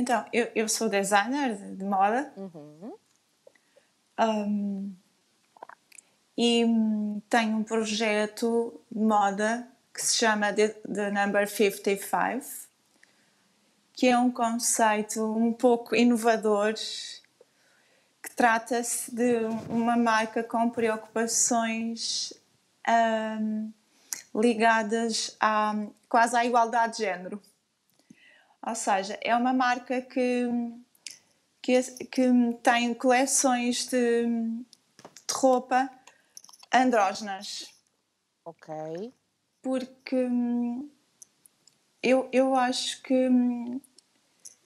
Então, eu sou designer de moda. E tenho um projeto de moda que se chama The Number 55, que é um conceito um pouco inovador, que trata-se de uma marca com preocupações ligadas quase à igualdade de género. Ou seja, é uma marca que tem coleções de roupa andrógenas. Ok. Porque eu acho que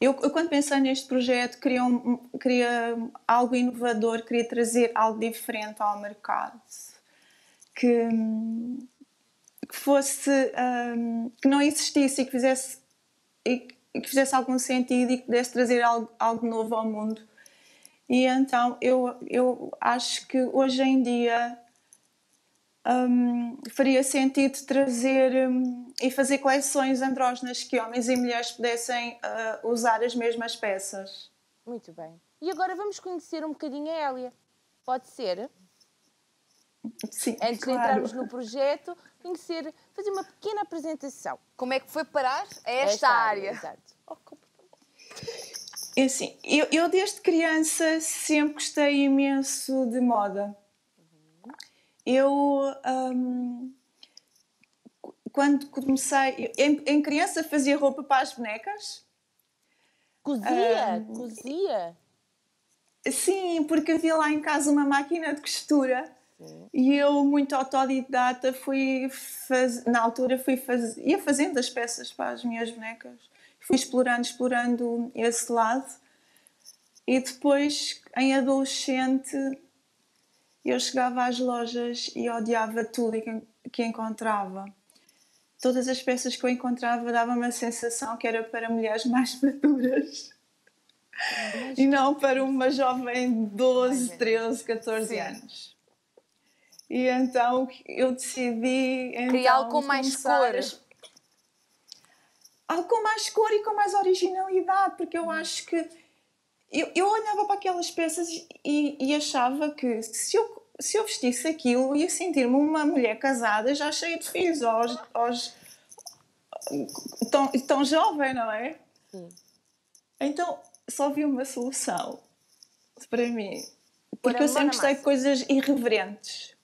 eu quando pensei neste projeto queria algo inovador, queria trazer algo diferente ao mercado, que fosse que não existisse e que fizesse algum sentido e que pudesse trazer algo novo ao mundo. E então eu acho que hoje em dia faria sentido trazer e fazer coleções andrógenas que homens e mulheres pudessem usar as mesmas peças. Muito bem. E agora vamos conhecer um bocadinho a Hélia. Pode ser? Sim, Antes de entrarmos no projeto, fazer uma pequena apresentação. Como é que foi parar a esta área? Exato. É assim, eu desde criança sempre gostei imenso de moda. Eu, quando comecei... Em criança fazia roupa para as bonecas. Cozia? Sim, porque havia lá em casa uma máquina de costura. Sim. E eu, muito autodidata, na altura ia fazendo as peças para as minhas bonecas. Fui explorando esse lado. E depois, em adolescente, eu chegava às lojas e odiava tudo que encontrava. Todas as peças que eu encontrava davam uma sensação que era para mulheres mais maduras. E não para uma jovem de 12, 13, 14 anos. E então eu decidi... Queria algo com mais cor. Algo com mais cor e com mais originalidade, porque eu acho que... Eu olhava para aquelas peças e achava que se eu vestisse aquilo, ia sentir-me uma mulher casada, já cheia de filhos, tão jovem, não é? Sim. Então só vi uma solução para mim, porque eu sempre gostei de coisas irreverentes.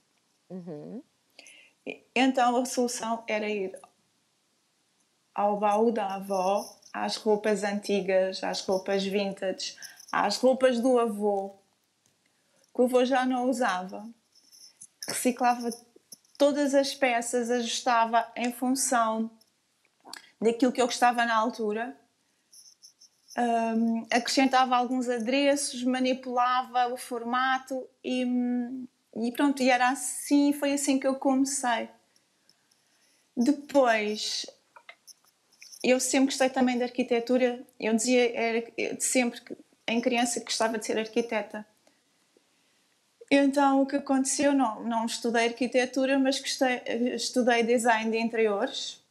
Então a solução era ir ao baú da avó, às roupas antigas, às roupas vintage, às roupas do avô, que o avô já não usava. Reciclava todas as peças, ajustava em função daquilo que eu gostava na altura. Acrescentava alguns adereços, manipulava o formato e pronto, e era assim, foi assim que eu comecei. Depois, eu sempre gostei também de arquitetura. Eu dizia sempre que em criança que gostava de ser arquiteta. Então o que aconteceu, não estudei arquitetura, mas estudei design de interiores.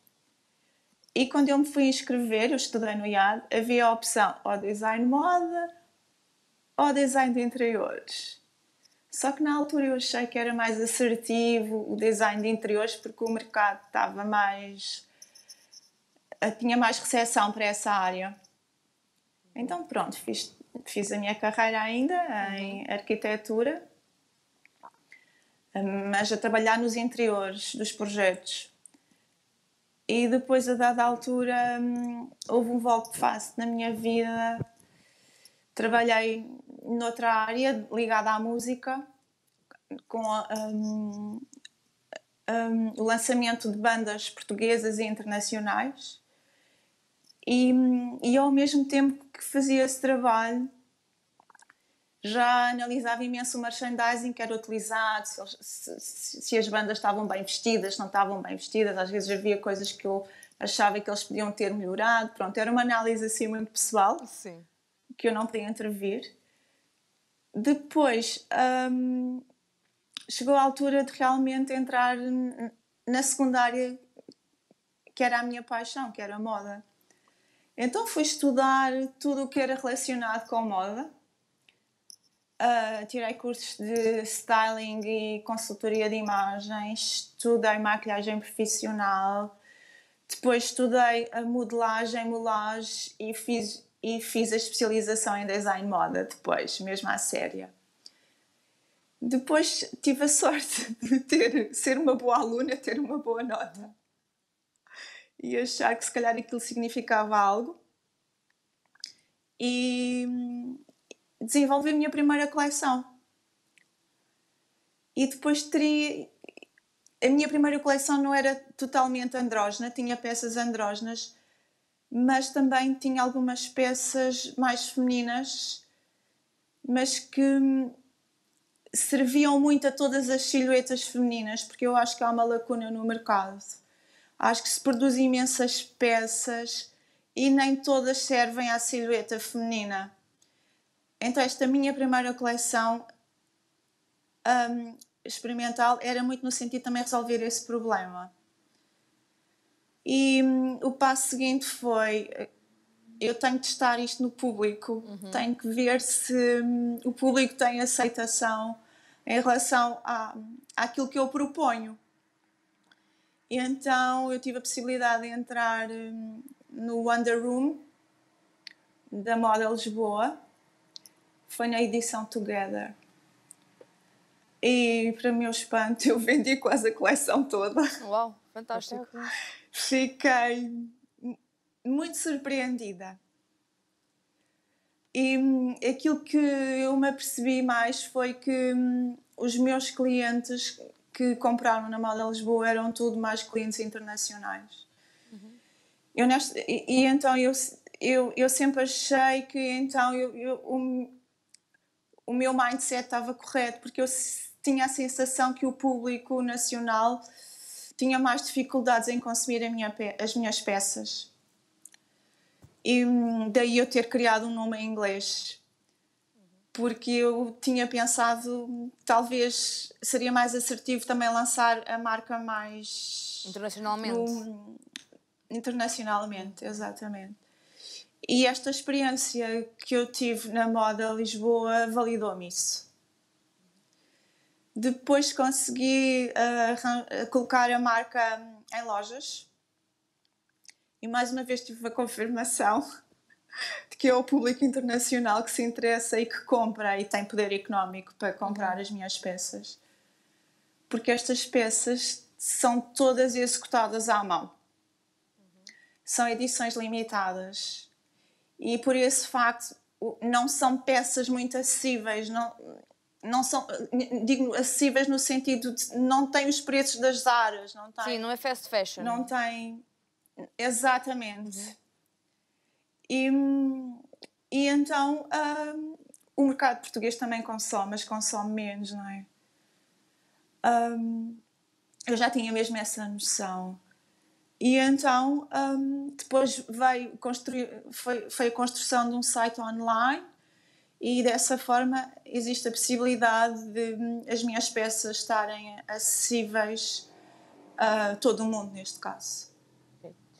E quando eu me fui inscrever, eu estudei no IAD, havia a opção ou design moda ou design de interiores. Só que na altura eu achei que era mais assertivo o design de interiores, porque o mercado tinha mais recepção para essa área. Então pronto, fiz a minha carreira ainda em arquitetura, mas a trabalhar nos interiores dos projetos. E depois, a dada altura, houve um volte de face na minha vida. Trabalhei noutra área ligada à música, com o lançamento de bandas portuguesas e internacionais. E ao mesmo tempo que fazia esse trabalho, já analisava imenso o merchandising que era utilizado, se as bandas estavam bem vestidas, se não estavam bem vestidas. Às vezes havia coisas que eu achava que eles podiam ter melhorado. Pronto, era uma análise assim muito pessoal. Sim. Que eu não podia intervir. Depois chegou a altura de realmente entrar na secundária, que era a minha paixão, que era a moda. Então fui estudar tudo o que era relacionado com moda. Tirei cursos de styling e consultoria de imagens, estudei maquilhagem profissional, depois estudei a modelagem, molagem e fiz a especialização em design moda depois, mesmo à séria. Depois tive a sorte de ser uma boa aluna, ter uma boa nota e achar que se calhar aquilo significava algo. E desenvolvi a minha primeira coleção. E depois a minha primeira coleção não era totalmente andrógena, tinha peças andrógenas, mas também tinha algumas peças mais femininas, mas que serviam muito a todas as silhuetas femininas, porque eu acho que há uma lacuna no mercado. Acho que se produz imensas peças e nem todas servem à silhueta feminina. Então esta minha primeira coleção experimental era muito no sentido de também resolver esse problema. E o passo seguinte foi: eu tenho que testar isto no público, tenho que ver se o público tem aceitação em relação àquilo que eu proponho. E então eu tive a possibilidade de entrar no Wonder Room da Moda Lisboa. Foi na edição Together. E, para meu espanto, eu vendi quase a coleção toda. Uau, fantástico. Fiquei muito surpreendida. E aquilo que eu me apercebi mais foi que os meus clientes que compraram na Moda Lisboa eram tudo mais clientes internacionais. Então eu sempre achei que então o meu mindset estava correto, porque eu tinha a sensação que o público nacional tinha mais dificuldades em consumir as minhas peças. E daí eu ter criado um nome em inglês, porque eu tinha pensado talvez seria mais assertivo também lançar a marca mais internacionalmente, exatamente. E esta experiência que eu tive na Moda Lisboa validou-me isso. Depois consegui colocar a marca em lojas e mais uma vez tive a confirmação de que é o público internacional que se interessa e que compra e tem poder económico para comprar as minhas peças. Porque estas peças são todas executadas à mão. São edições limitadas. E por esse facto não são peças muito acessíveis, não são, digo acessíveis no sentido de não têm os preços das Zaras, não tem. Sim, não é fast fashion. Não tem, exatamente. E então o mercado português também consome, mas consome menos, não é? Eu já tinha mesmo essa noção. E então depois foi a construção de um site online e dessa forma existe a possibilidade de as minhas peças estarem acessíveis a todo o mundo, neste caso.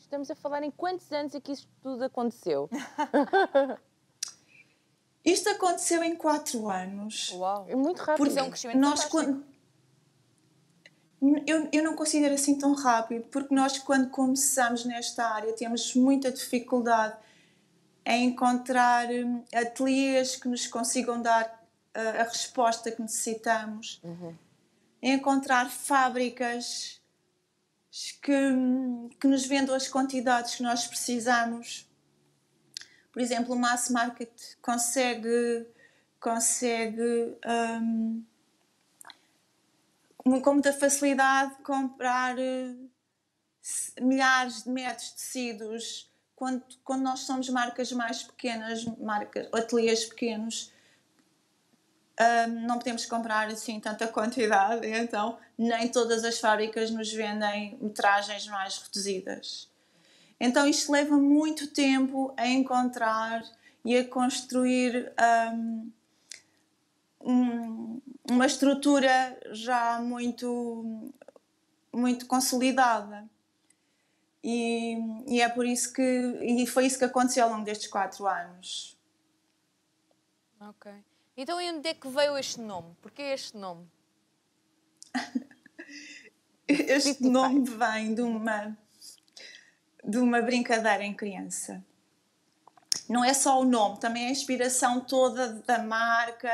Estamos a falar em quantos anos é que isto tudo aconteceu? Isto aconteceu em 4 anos. Uau! É muito rápido. Porque é um crescimento fantástico. Eu não considero assim tão rápido, porque nós, quando começamos nesta área, temos muita dificuldade em encontrar ateliês que nos consigam dar a resposta que necessitamos, em encontrar fábricas que nos vendam as quantidades que nós precisamos. Por exemplo, o mass market consegue com muita facilidade comprar milhares de metros de tecidos. Quando nós somos marcas mais pequenas, ateliês pequenos, não podemos comprar assim tanta quantidade, então nem todas as fábricas nos vendem metragens mais reduzidas. Então isto leva muito tempo a encontrar e a construir uma estrutura já muito consolidada. E é por isso que... E foi isso que aconteceu ao longo destes 4 anos. Ok. Então, e onde é que veio este nome? Porquê este nome? Este nome vem de uma brincadeira em criança. Não é só o nome, também a inspiração toda da marca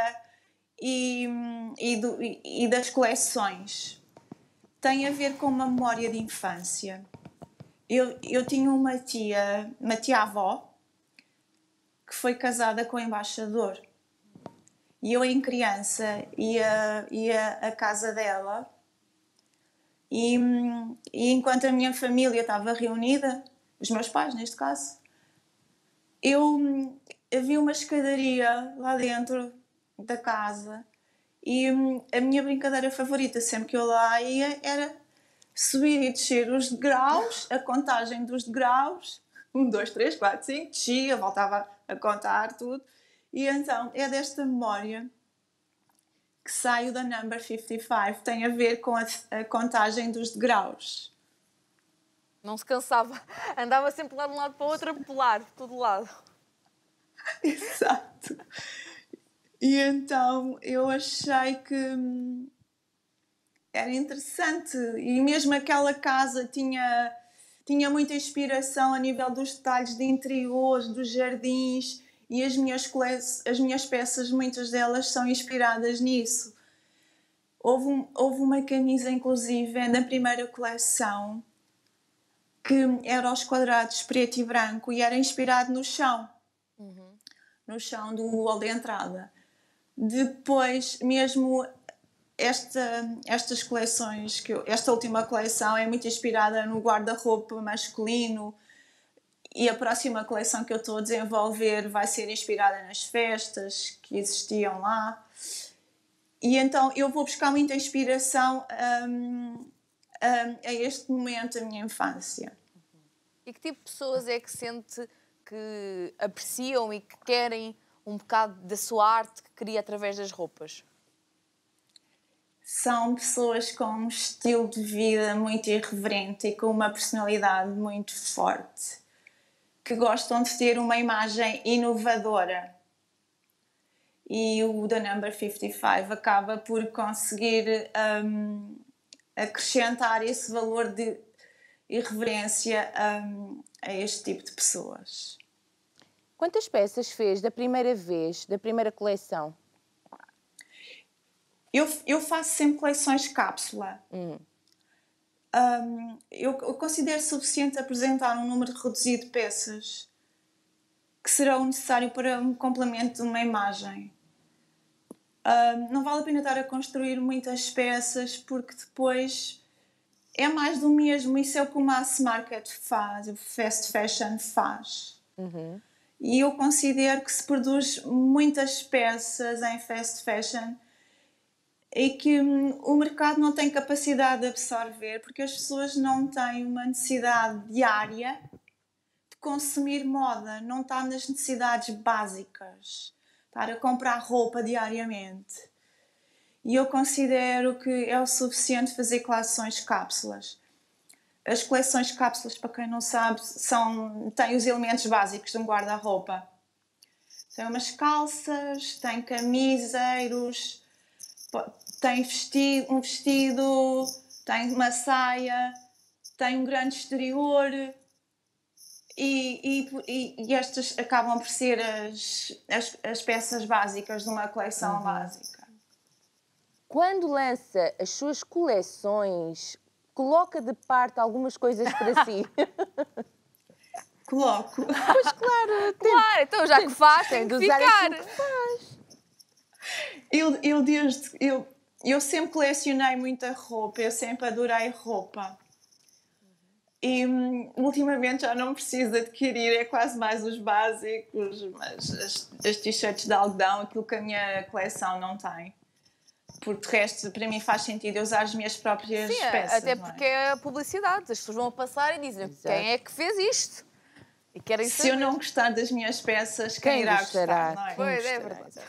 e das coleções. Tem a ver com uma memória de infância. Eu tinha uma tia-avó, que foi casada com o embaixador. E eu, em criança, ia à casa dela e enquanto a minha família estava reunida, os meus pais, neste caso, havia uma escadaria lá dentro da casa e a minha brincadeira favorita, sempre que eu lá ia, era subir e descer os degraus, a contagem dos degraus, 1, 2, 3, 4, 5, descia, voltava a contar tudo. E então é desta memória que sai o da Number 55, tem a ver com a contagem dos degraus. Não se cansava. Andava sempre lá de um lado para o outro a pular, por todo lado. Exato. E então eu achei que era interessante. E mesmo aquela casa tinha muita inspiração a nível dos detalhes de interiores, dos jardins. E as minhas peças, muitas delas são inspiradas nisso. Houve uma camisa, inclusive, na primeira coleção, que era aos quadrados, preto e branco, e era inspirado no chão. No chão do hall de entrada. Depois, mesmo estas coleções, esta última coleção é muito inspirada no guarda-roupa masculino, e a próxima coleção que eu estou a desenvolver vai ser inspirada nas festas que existiam lá. E então eu vou buscar muita inspiração a este momento da minha infância. E que tipo de pessoas é que sente que apreciam e que querem um bocado da sua arte que cria através das roupas? São pessoas com um estilo de vida muito irreverente e com uma personalidade muito forte, que gostam de ter uma imagem inovadora. E o The Number 55 acaba por conseguir acrescentar esse valor de irreverência a este tipo de pessoas. Quantas peças fez da primeira vez, da primeira coleção? Eu faço sempre coleções cápsula. Eu considero suficiente apresentar um número reduzido de peças que serão necessário para um complemento de uma imagem. Não vale a pena estar a construir muitas peças, porque depois é mais do mesmo. Isso é o que o mass market faz, o fast fashion faz. E eu considero que se produz muitas peças em fast fashion e que o mercado não tem capacidade de absorver, porque as pessoas não têm uma necessidade diária de consumir moda, não está nas necessidades básicas, estar a comprar roupa diariamente. E eu considero que é o suficiente fazer coleções cápsulas. As coleções cápsulas, para quem não sabe, têm os elementos básicos de um guarda-roupa. Tem umas calças, tem camiseiros, tem um vestido, tem uma saia, tem um grande exterior e estas acabam por ser as peças básicas de uma coleção básica. Quando lança as suas coleções, coloca de parte algumas coisas para si? Coloco. Pois claro, Claro, então já que faz, tem de usar ficar. aquilo que faz. Eu sempre colecionei muita roupa, eu sempre adorei roupa. E ultimamente já não preciso adquirir, é quase mais os básicos, mas as t-shirts de algodão, aquilo que a minha coleção não tem. Porque de resto, para mim faz sentido eu usar as minhas próprias peças. Até porque é a publicidade, as pessoas vão a passar e dizem quem é que fez isto? E querem saber. Se eu não gostar das minhas peças, quem irá gostar? Não é? Pois é verdade.